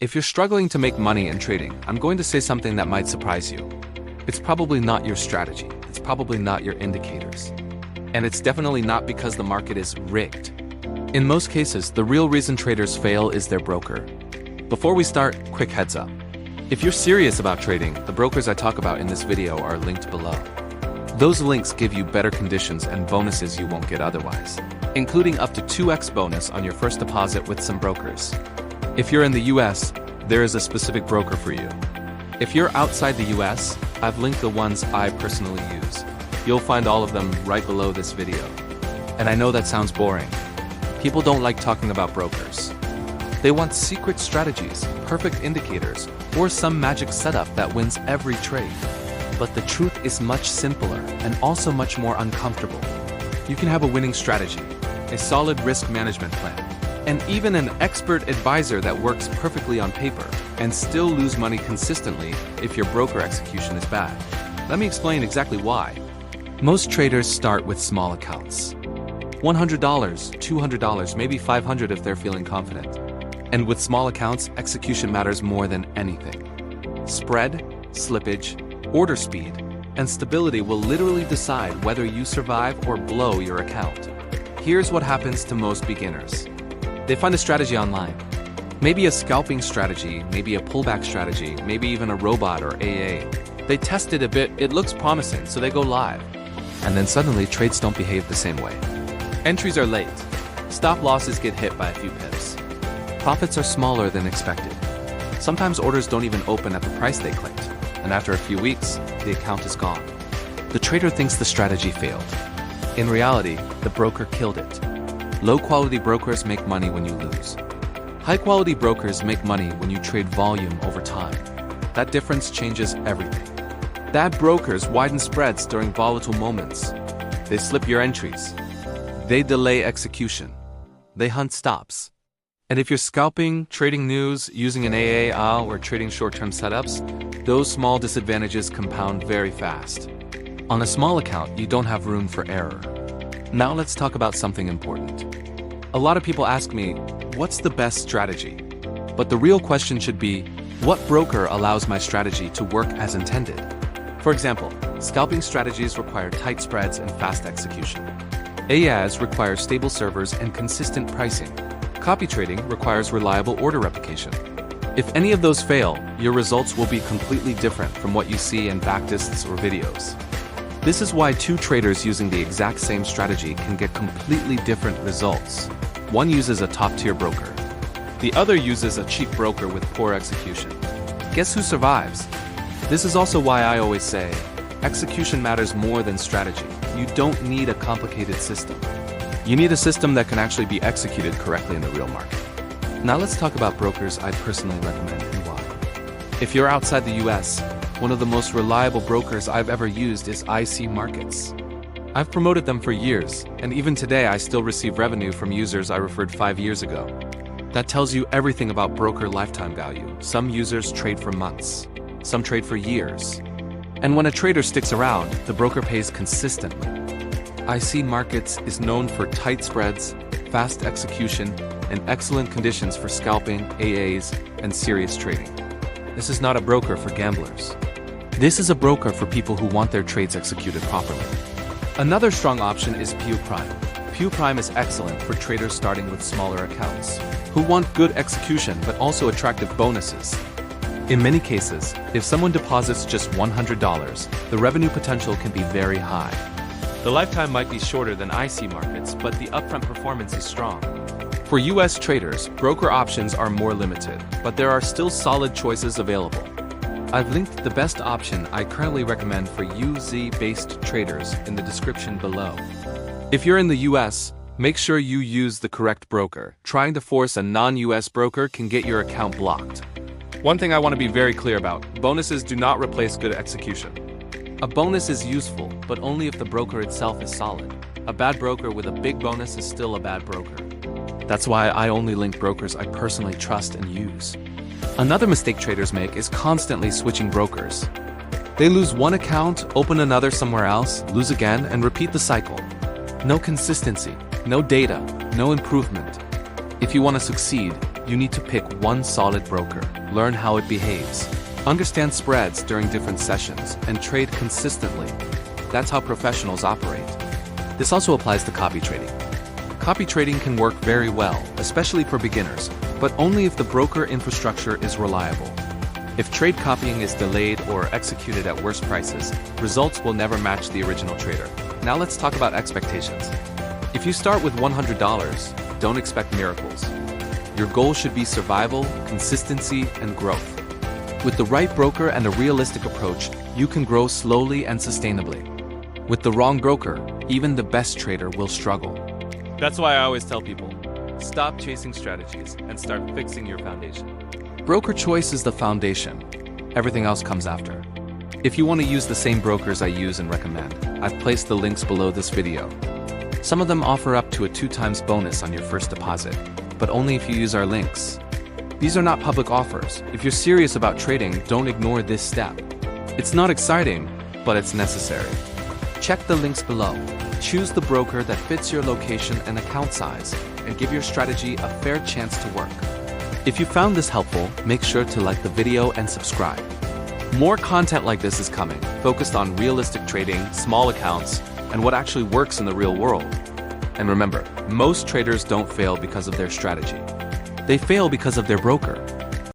If you're struggling to make money in trading, I'm going to say something that might surprise you. It's probably not your strategy. It's probably not your indicators. And it's definitely not because the market is rigged. In most cases, the real reason traders fail is their broker. Before we start, quick heads up. If you're serious about trading, the brokers I talk about in this video are linked below. Those links give you better conditions and bonuses you won't get otherwise, including up to 2x bonus on your first deposit with some brokers. If you're in the US, there is a specific broker for you. If you're outside the US, I've linked the ones I personally use. You'll find all of them right below this video. And I know that sounds boring. People don't like talking about brokers. They want secret strategies, perfect indicators, or some magic setup that wins every trade. But the truth is much simpler and also much more uncomfortable. You can have a winning strategy, a solid risk management plan, and even an expert advisor that works perfectly on paper, and still lose money consistently if your broker execution is bad. Let me explain exactly why. Most traders start with small accounts. $100, $200, maybe $500 if they're feeling confident. And with small accounts, execution matters more than anything. Spread, slippage, order speed, and stability will literally decide whether you survive or blow your account. Here's what happens to most beginners. They find a strategy online. Maybe a scalping strategy, maybe a pullback strategy, maybe even a robot or AA. They test it a bit, it looks promising, so they go live. And then suddenly trades don't behave the same way. Entries are late. Stop losses get hit by a few pips. Profits are smaller than expected. Sometimes orders don't even open at the price they claimed, and after a few weeks, the account is gone. The trader thinks the strategy failed. In reality, the broker killed it. Low-quality brokers make money when you lose. High-quality brokers make money when you trade volume over time. That difference changes everything. Bad brokers widen spreads during volatile moments. They slip your entries. They delay execution. They hunt stops. And if you're scalping, trading news, using an AA, or trading short-term setups, those small disadvantages compound very fast. On a small account, you don't have room for error. Now let's talk about something important. A lot of people ask me, what's the best strategy? But the real question should be, what broker allows my strategy to work as intended? For example, scalping strategies require tight spreads and fast execution. AAs require stable servers and consistent pricing. Copy trading requires reliable order replication. If any of those fail, your results will be completely different from what you see in backlists or videos. This is why two traders using the exact same strategy can get completely different results. One uses a top-tier broker. The other uses a cheap broker with poor execution. Guess who survives? This is also why I always say, execution matters more than strategy. You don't need a complicated system. You need a system that can actually be executed correctly in the real market. Now let's talk about brokers I personally recommend and why. If you're outside the US, one of the most reliable brokers I've ever used is IC Markets. I've promoted them for years, and even today I still receive revenue from users I referred 5 years ago. That tells you everything about broker lifetime value. Some users trade for months, some trade for years. And when a trader sticks around, the broker pays consistently. IC Markets is known for tight spreads, fast execution, and excellent conditions for scalping, AAs, and serious trading. This is not a broker for gamblers. This is a broker for people who want their trades executed properly. Another strong option is Pew Prime. Pew Prime is excellent for traders starting with smaller accounts, who want good execution but also attractive bonuses. In many cases, if someone deposits just $100, the revenue potential can be very high. The lifetime might be shorter than IC Markets, but the upfront performance is strong. For US traders, broker options are more limited, but there are still solid choices available. I've linked the best option I currently recommend for UZ-based traders in the description below. If you're in the US, make sure you use the correct broker. Trying to force a non-US broker can get your account blocked. One thing I want to be very clear about, bonuses do not replace good execution. A bonus is useful, but only if the broker itself is solid. A bad broker with a big bonus is still a bad broker. That's why I only link brokers I personally trust and use. Another mistake traders make is constantly switching brokers. They lose one account, open another somewhere else, lose again, and repeat the cycle. No consistency, no data, no improvement. If you want to succeed, You need to pick one solid broker, learn how it behaves, understand spreads during different sessions, and trade consistently. That's how professionals operate. This also applies to copy trading. Copy trading can work very well, especially for beginners, but only if the broker infrastructure is reliable. If trade copying is delayed or executed at worse prices, results will never match the original trader. Now let's talk about expectations. If you start with $100, don't expect miracles. Your goal should be survival, consistency, and growth. With the right broker and a realistic approach, you can grow slowly and sustainably. With the wrong broker, even the best trader will struggle. That's why I always tell people, stop chasing strategies and start fixing your foundation. Broker choice is the foundation. Everything else comes after. If you want to use the same brokers I use and recommend, I've placed the links below this video. Some of them offer up to a 2x bonus on your first deposit, but only if you use our links. These are not public offers. If you're serious about trading, don't ignore this step. It's not exciting, but it's necessary. Check the links below. Choose the broker that fits your location and account size, and give your strategy a fair chance to work. If you found this helpful, make sure to like the video and subscribe. More content like this is coming, focused on realistic trading, small accounts, and what actually works in the real world. And remember, most traders don't fail because of their strategy. They fail because of their broker.